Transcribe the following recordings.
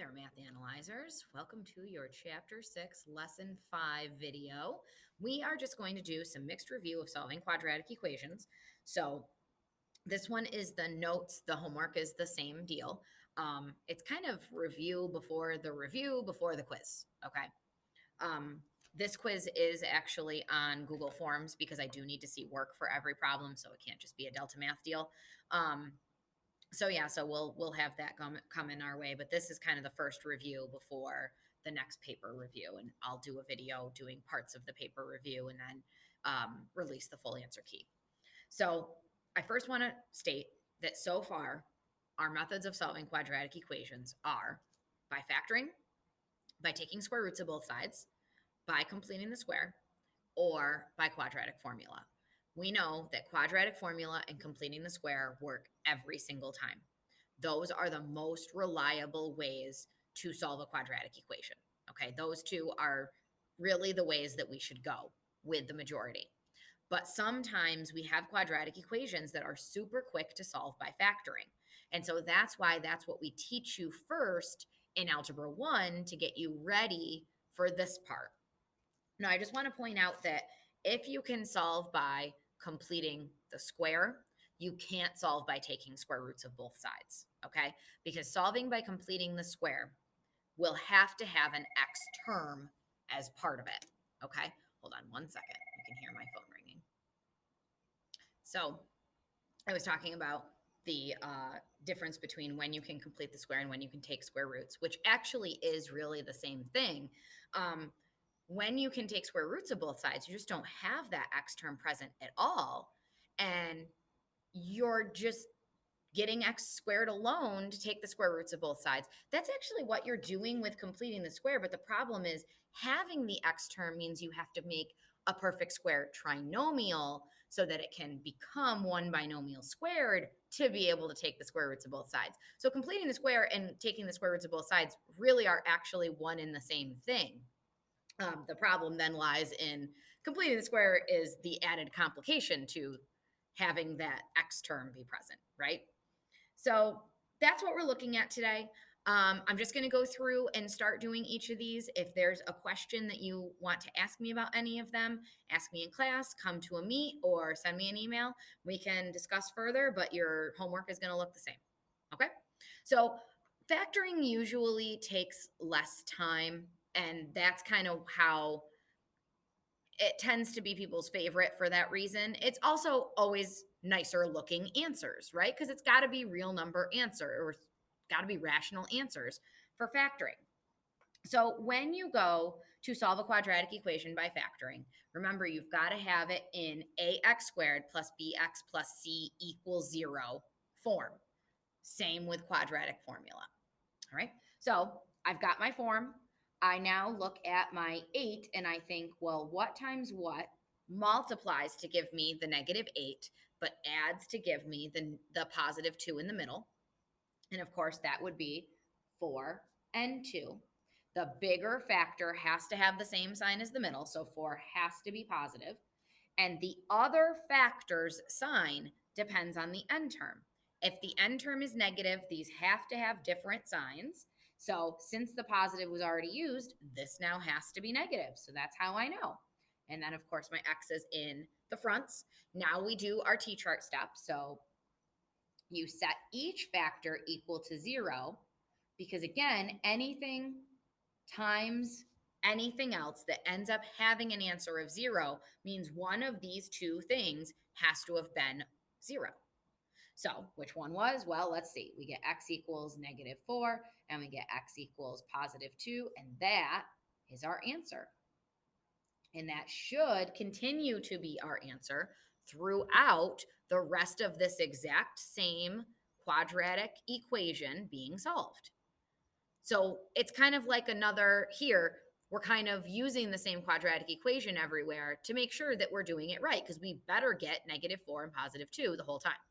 there, Math Analyzers. Welcome to your Chapter 6, Lesson 5 video. We are just going to do some mixed review of solving quadratic equations. So this one is the notes. The homework is the same deal. It's kind of review before the quiz, okay? This quiz is actually on Google Forms because I do need to see work for every problem, so it can't just be a Delta Math deal. So we'll have that come in our way, but this is kind of the first review before the next paper review, and I'll do a video doing parts of the paper review and then release the full answer key. So I first want to state that so far, our methods of solving quadratic equations are by factoring, by taking square roots of both sides, by completing the square, or by quadratic formula. We know that quadratic formula and completing the square work every single time. Those are the most reliable ways to solve a quadratic equation. Okay, those two are really the ways that we should go with the majority. But sometimes we have quadratic equations that are super quick to solve by factoring. And so that's what we teach you first in Algebra 1 to get you ready for this part. Now, I just want to point out that if you can solve by completing the square, you can't solve by taking square roots of both sides, okay? Because solving by completing the square will have to have an x term as part of it, okay? Hold on one second. You can hear my phone ringing. So I was talking about the difference between when you can complete the square and when you can take square roots, which actually is really the same thing. When you can take square roots of both sides, you just don't have that x term present at all. And you're just getting x squared alone to take the square roots of both sides. That's actually what you're doing with completing the square. But the problem is having the x term means you have to make a perfect square trinomial so that it can become one binomial squared to be able to take the square roots of both sides. So completing the square and taking the square roots of both sides really are actually one and the same thing. The problem then lies in completing the square is the added complication to having that x term be present, right? So that's what we're looking at today. I'm just going to go through and start doing each of these. If there's a question that you want to ask me about any of them, ask me in class, come to a meet, or send me an email. We can discuss further, but your homework is going to look the same. Okay? So factoring usually takes less time, and that's kind of how it tends to be people's favorite for that reason. It's also always nicer looking answers, right? Because it's got to be real number answer or got to be rational answers for factoring. So when you go to solve a quadratic equation by factoring, remember you've got to have it in ax squared plus bx plus c equals 0 form. Same with quadratic formula. All right, so I've got my form. I now look at my 8 and I think, well, what times what multiplies to give me the -8, but adds to give me the positive 2 in the middle. And of course, that would be 4 and 2. The bigger factor has to have the same sign as the middle, so 4 has to be positive. And the other factor's sign depends on the n term. If the n term is negative, these have to have different signs. So since the positive was already used, this now has to be negative. So that's how I know. And then, of course, my x is in the fronts. Now we do our t-chart step. So you set each factor equal to 0 because, again, anything times anything else that ends up having an answer of 0 means one of these two things has to have been 0. So which one was? Well, let's see. We get x equals -4 and we get x equals +2, and that is our answer. And that should continue to be our answer throughout the rest of this exact same quadratic equation being solved. So it's kind of like another here, we're kind of using the same quadratic equation everywhere to make sure that we're doing it right, because we better get -4 and +2 the whole time.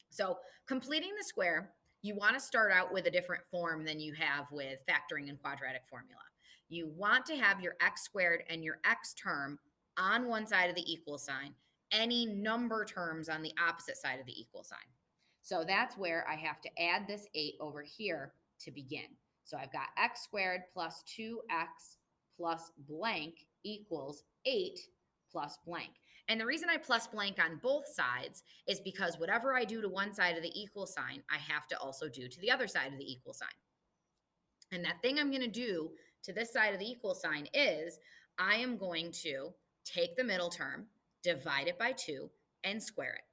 So completing the square, you want to start out with a different form than you have with factoring and quadratic formula. You want to have your x squared and your x term on one side of the equal sign, any number terms on the opposite side of the equal sign. So that's where I have to add this 8 over here to begin. So I've got x squared plus 2x plus blank equals 8 plus blank. And the reason I plus blank on both sides is because whatever I do to one side of the equal sign, I have to also do to the other side of the equal sign. And that thing I'm going to do to this side of the equal sign is I am going to take the middle term, divide it by 2, and square it.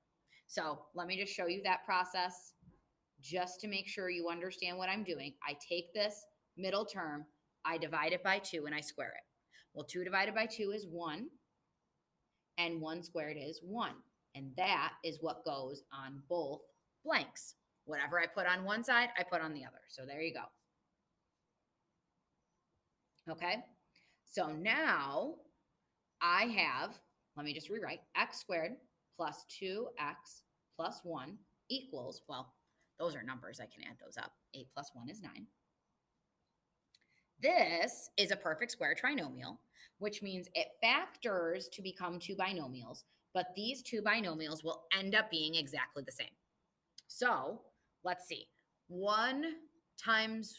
So let me just show you that process just to make sure you understand what I'm doing. I take this middle term, I divide it by 2, and I square it. Well, 2 divided by 2 is 1, and 1 squared is 1. And that is what goes on both blanks. Whatever I put on one side, I put on the other. So there you go. Okay, so now I have, let me just rewrite, x squared plus 2x plus 1 equals, well, those are numbers. I can add those up. 8 plus 1 is 9. This is a perfect square trinomial, which means it factors to become two binomials, but these two binomials will end up being exactly the same. So let's see. 1 times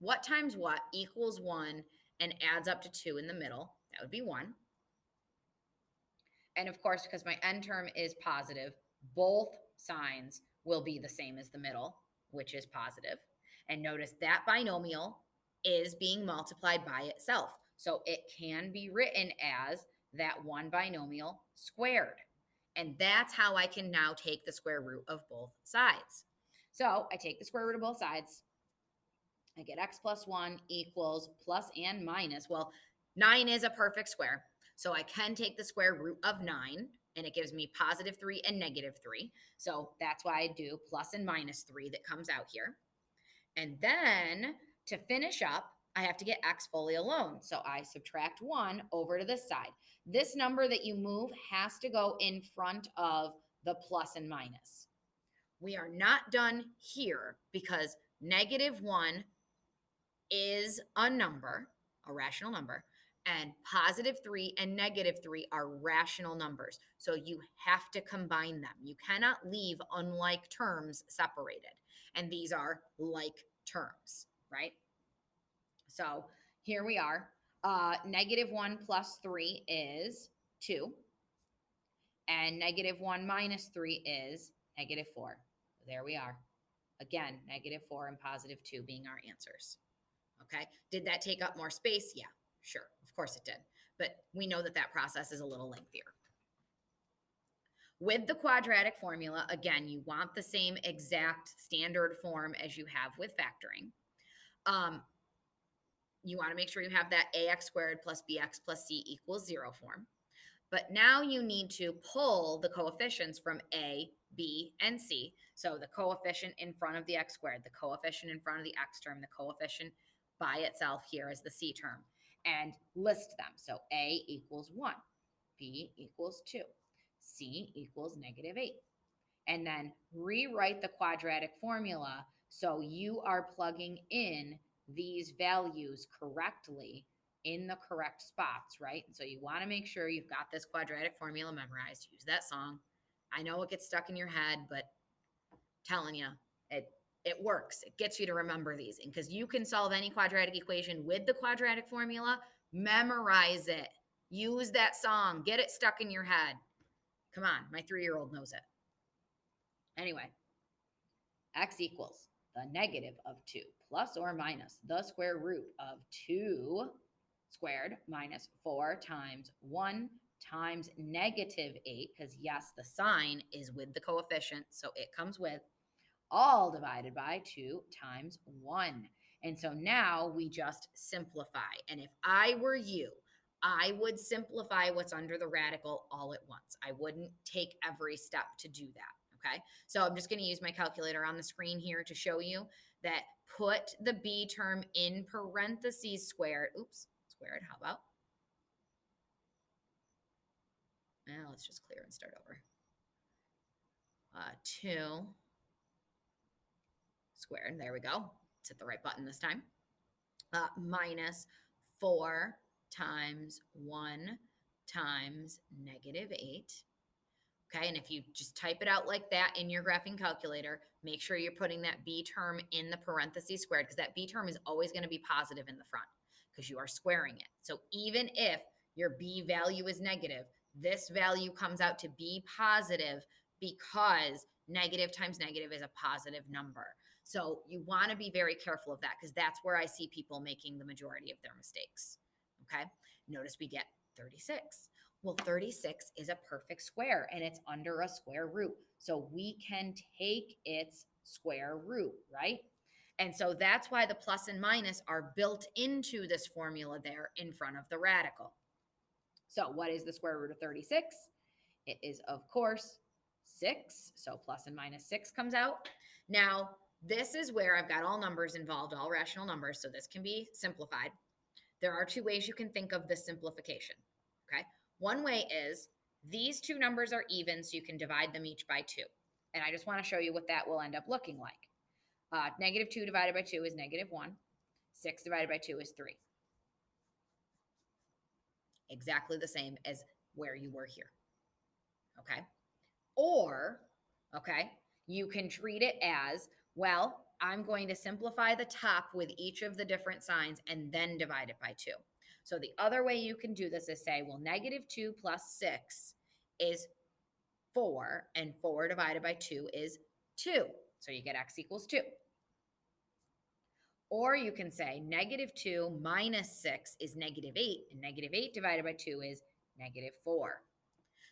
what equals 1 and adds up to 2 in the middle? That would be 1. And of course, because my n term is positive, both signs will be the same as the middle, which is positive. And notice that binomial is being multiplied by itself. So it can be written as that one binomial squared. And that's how I can now take the square root of both sides. So I take the square root of both sides. I get x plus 1 equals plus and minus. Well, 9 is a perfect square. So I can take the square root of 9, and it gives me positive 3 and negative 3. So that's why I do plus and minus 3 that comes out here. And then to finish up, I have to get x fully alone. So I subtract 1 over to this side. This number that you move has to go in front of the plus and minus. We are not done here because negative 1 is a number, a rational number, and positive 3 and negative 3 are rational numbers. So you have to combine them. You cannot leave unlike terms separated. And these are like terms, right? So here we are. Negative 1 plus 3 is 2. And negative 1 minus 3 is negative 4. There we are. Again, negative 4 and positive 2 being our answers. Okay. Did that take up more space? Yeah, sure. Of course it did. But we know that that process is a little lengthier. With the quadratic formula, again, you want the same exact standard form as you have with factoring. You want to make sure you have that ax squared plus bx plus c equals 0 form. But now you need to pull the coefficients from a, b, and c. So the coefficient in front of the x squared, the coefficient in front of the x term, the coefficient by itself here is the c term, and list them. So a equals 1, b equals 2, c equals negative 8. And then rewrite the quadratic formula so you are plugging in these values correctly in the correct spots, right? So you want to make sure you've got this quadratic formula memorized. Use that song. I know it gets stuck in your head, but I'm telling you, it works. It gets you to remember these. And because you can solve any quadratic equation with the quadratic formula, memorize it. Use that song. Get it stuck in your head. Come on, my 3-year-old knows it. Anyway, x equals the negative of 2 plus or minus the square root of 2 squared minus 4 times 1 times negative 8, because yes, the sign is with the coefficient, so it comes with, all divided by 2 times 1. And so now we just simplify. And if I were you, I would simplify what's under the radical all at once. I wouldn't take every step to do that. Okay, so I'm just going to use my calculator on the screen here to show you that put the b term in parentheses squared. Oops, squared, how about? Now let's just clear and start over. 2 squared, there we go. Let's hit the right button this time. Minus 4 times 1 times negative 8 Okay, and if you just type it out like that in your graphing calculator, make sure you're putting that b term in the parentheses squared, because that b term is always going to be positive in the front because you are squaring it. So even if your b value is negative, this value comes out to be positive because negative times negative is a positive number. So you want to be very careful of that, because that's where I see people making the majority of their mistakes. Okay, notice we get 36. Well, 36 is a perfect square and it's under a square root. So we can take its square root, right? And so that's why the plus and minus are built into this formula there in front of the radical. So what is the square root of 36? It is, of course, 6. So plus and minus 6 comes out. Now, this is where I've got all numbers involved, all rational numbers, so this can be simplified. There are two ways you can think of this simplification, okay? One way is these two numbers are even, so you can divide them each by 2. And I just want to show you what that will end up looking like. Negative 2 divided by 2 is negative 1. 6 divided by 2 is 3. Exactly the same as where you were here, okay? Or, okay, you can treat it as, well, I'm going to simplify the top with each of the different signs and then divide it by 2. So the other way you can do this is say, well, negative 2 plus 6 is 4, and 4 divided by 2 is 2. So you get x equals 2. Or you can say negative 2 minus 6 is negative 8, and negative 8 divided by 2 is negative 4.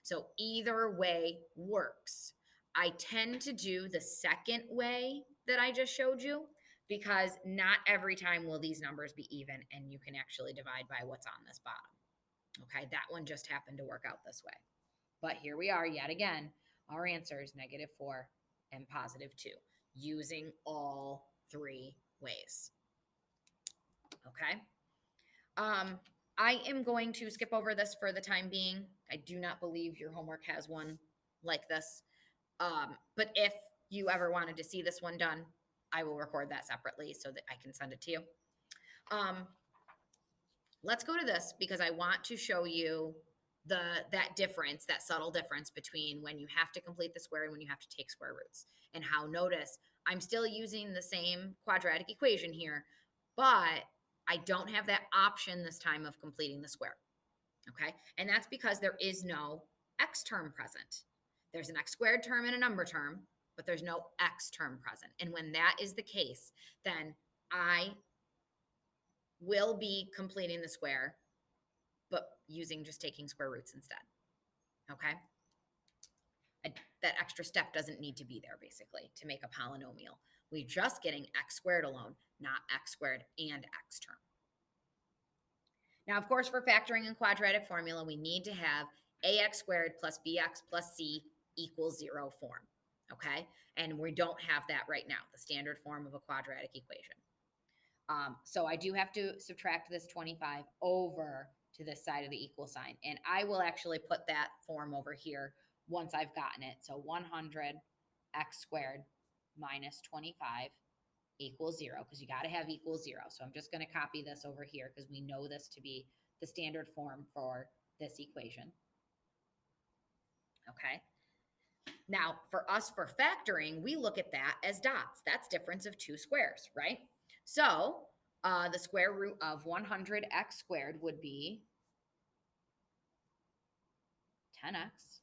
So either way works. I tend to do the second way that I just showed you, because not every time will these numbers be even and you can actually divide by what's on this bottom. Okay, that one just happened to work out this way. But here we are yet again. Our answer is negative 4 and positive 2 using all three ways. Okay. I am going to skip over this for the time being. I do not believe your homework has one like this. But if you ever wanted to see this one done, I will record that separately so that I can send it to you. Let's go to this because I want to show you that difference, that subtle difference between when you have to complete the square and when you have to take square roots. And how, notice, I'm still using the same quadratic equation here, but I don't have that option this time of completing the square, okay? And that's because there is no x term present. There's an x squared term and a number term, but there's no x term present. And when that is the case, then I will be completing the square, but using just taking square roots instead, okay? That extra step doesn't need to be there, basically, to make a polynomial. We're just getting x squared alone, not x squared and x term. Now, of course, for factoring in quadratic formula, we need to have ax squared plus bx plus c equals 0 form, okay? And we don't have that right now, the standard form of a quadratic equation. So I do have to subtract this 25 over to this side of the equal sign. And I will actually put that form over here once I've gotten it. So 100 x squared minus 25 equals 0, because you got to have equals 0. So I'm just going to copy this over here because we know this to be the standard form for this equation. Okay. Now, for us, for factoring, we look at that as dots. That's difference of two squares, right? So the square root of 100x squared would be 10x.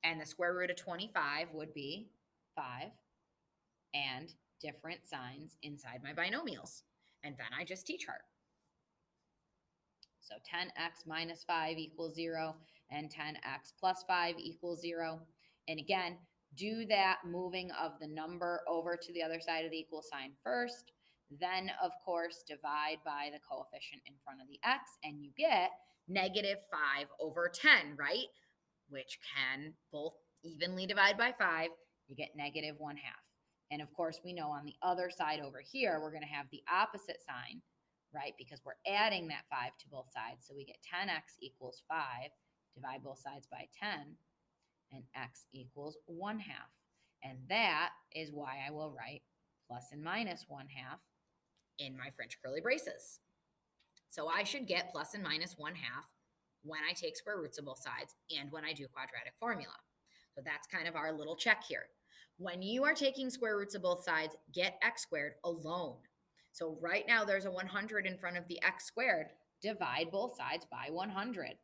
And the square root of 25 would be 5. And different signs inside my binomials. And then I just t-chart. So 10x minus 5 equals 0, and 10x plus 5 equals 0. And again, do that moving of the number over to the other side of the equal sign first. Then, of course, divide by the coefficient in front of the x, and you get negative 5 over 10, right? Which can both evenly divide by 5. You get negative 1/2. And of course, we know on the other side over here, we're going to have the opposite sign, right? Because we're adding that 5 to both sides. So we get 10x equals 5, divide both sides by 10, and x equals 1/2. And that is why I will write plus and minus 1/2 in my French curly braces. So I should get plus and minus 1/2 when I take square roots of both sides and when I do quadratic formula. So that's kind of our little check here. When you are taking square roots of both sides, get x squared alone. So right now there's a 100 in front of the x squared. Divide both sides by 100.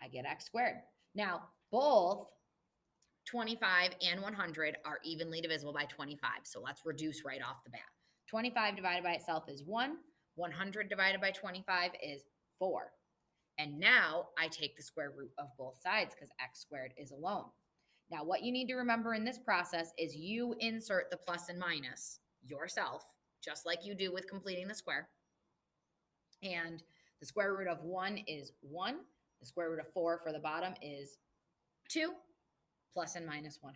I get x squared. Now, both 25 and 100 are evenly divisible by 25. So let's reduce right off the bat. 25 divided by itself is 1. 100 divided by 25 is 4. And now I take the square root of both sides because x squared is alone. Now, what you need to remember in this process is you insert the plus and minus yourself, just like you do with completing the square. And the square root of 1 is 1. The square root of 4 for the bottom is 2, plus and minus 1/2.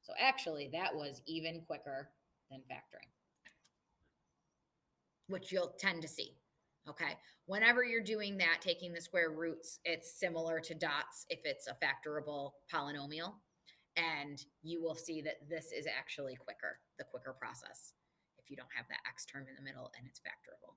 So actually, that was even quicker than factoring, which you'll tend to see. Okay. Whenever you're doing that, taking the square roots, it's similar to dots if it's a factorable polynomial. And you will see that this is actually quicker, the quicker process, if you don't have that x term in the middle and it's factorable.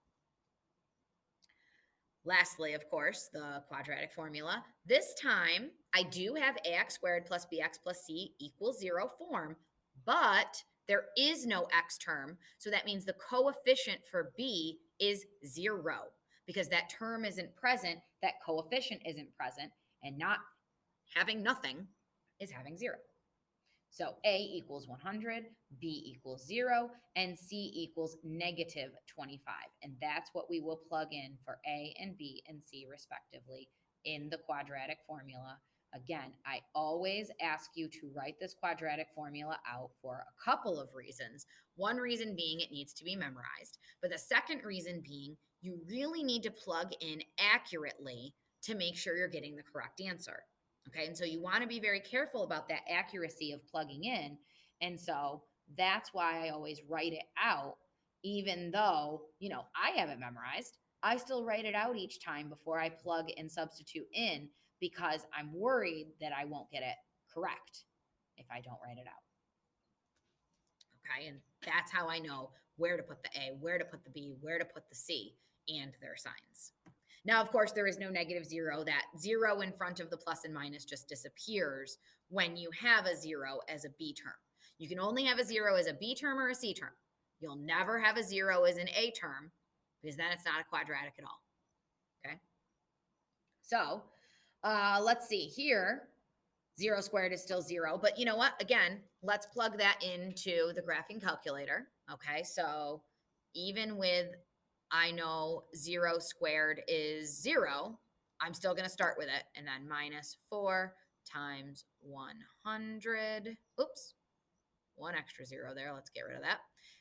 Lastly, of course, the quadratic formula. This time, I do have ax squared plus bx plus c equals 0 form, but there is no x term. So that means the coefficient for b is 0 because that term isn't present, that coefficient isn't present, and not having nothing is having 0. So a equals 100, b equals 0, and c equals negative 25. And that's what we will plug in for a and b and c respectively in the quadratic formula. Again, I always ask you to write this quadratic formula out for a couple of reasons. One reason being it needs to be memorized, but the second reason being you really need to plug in accurately to make sure you're getting the correct answer. Okay, and so you want to be very careful about that accuracy of plugging in. And so that's why I always write it out, even though, I have it memorized. I still write it out each time before I plug and substitute in because I'm worried that I won't get it correct if I don't write it out. Okay, and that's how I know where to put the A, where to put the B, where to put the C, and their signs. Now, of course, there is no negative 0. That 0 in front of the plus and minus just disappears when you have a 0 as a B term. You can only have a 0 as a B term or a C term. You'll never have a 0 as an A term because then it's not a quadratic at all. Okay? So let's see here. 0 squared is still 0. But you know what? Again, let's plug that into the graphing calculator. Okay, so even with I know 0 squared is 0, I'm still going to start with it. And then minus 4 times 100. Oops, one extra 0 there. Let's get rid of that.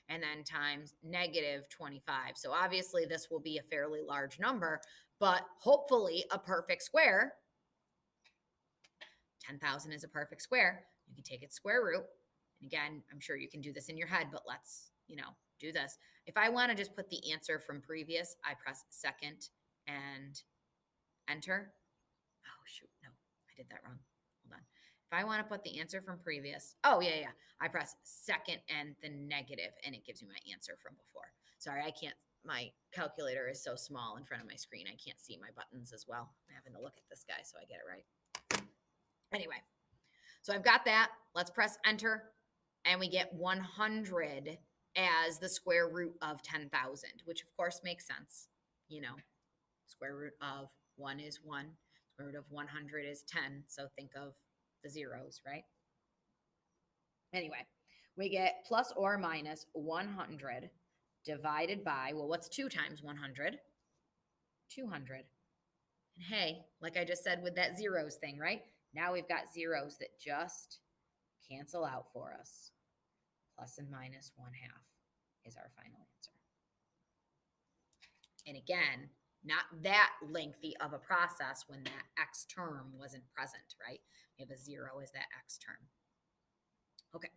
And then times negative 25. So obviously this will be a fairly large number, but hopefully a perfect square. 10,000 is a perfect square. You can take its square root. And again, I'm sure you can do this in your head, but let's, do this. If I want to just put the answer from previous, I press second and enter. Oh, shoot. No, I did that wrong. Hold on. If I want to put the answer from previous, I press second and the negative, and it gives me my answer from before. Sorry, I can't. My calculator is so small in front of my screen. I can't see my buttons as well. I'm having to look at this guy so I get it right. Anyway, so I've got that. Let's press enter, and we get 100 as the square root of 10,000, which of course makes sense. Square root of 1 is 1. Square root of 100 is 10. So think of the zeros, right? Anyway, we get plus or minus 100 divided by, well, what's 2 times 100? 200. And hey, like I just said with that zeros thing, right? Now we've got zeros that just cancel out for us. Plus and minus 1/2 is our final answer. And again, not that lengthy of a process when that x term wasn't present, right? We have a 0 as that x term. Okay.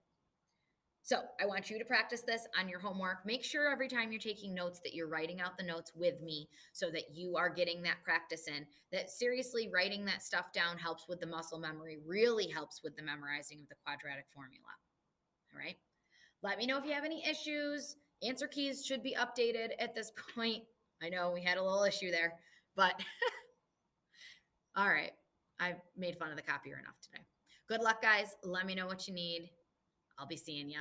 So I want you to practice this on your homework. Make sure every time you're taking notes that you're writing out the notes with me so that you are getting that practice in. That seriously, writing that stuff down helps with the muscle memory, really helps with the memorizing of the quadratic formula. All right. Let me know if you have any issues. Answer keys should be updated at this point. I know we had a little issue there. But all right, I've made fun of the copier enough today. Good luck, guys. Let me know what you need. I'll be seeing you.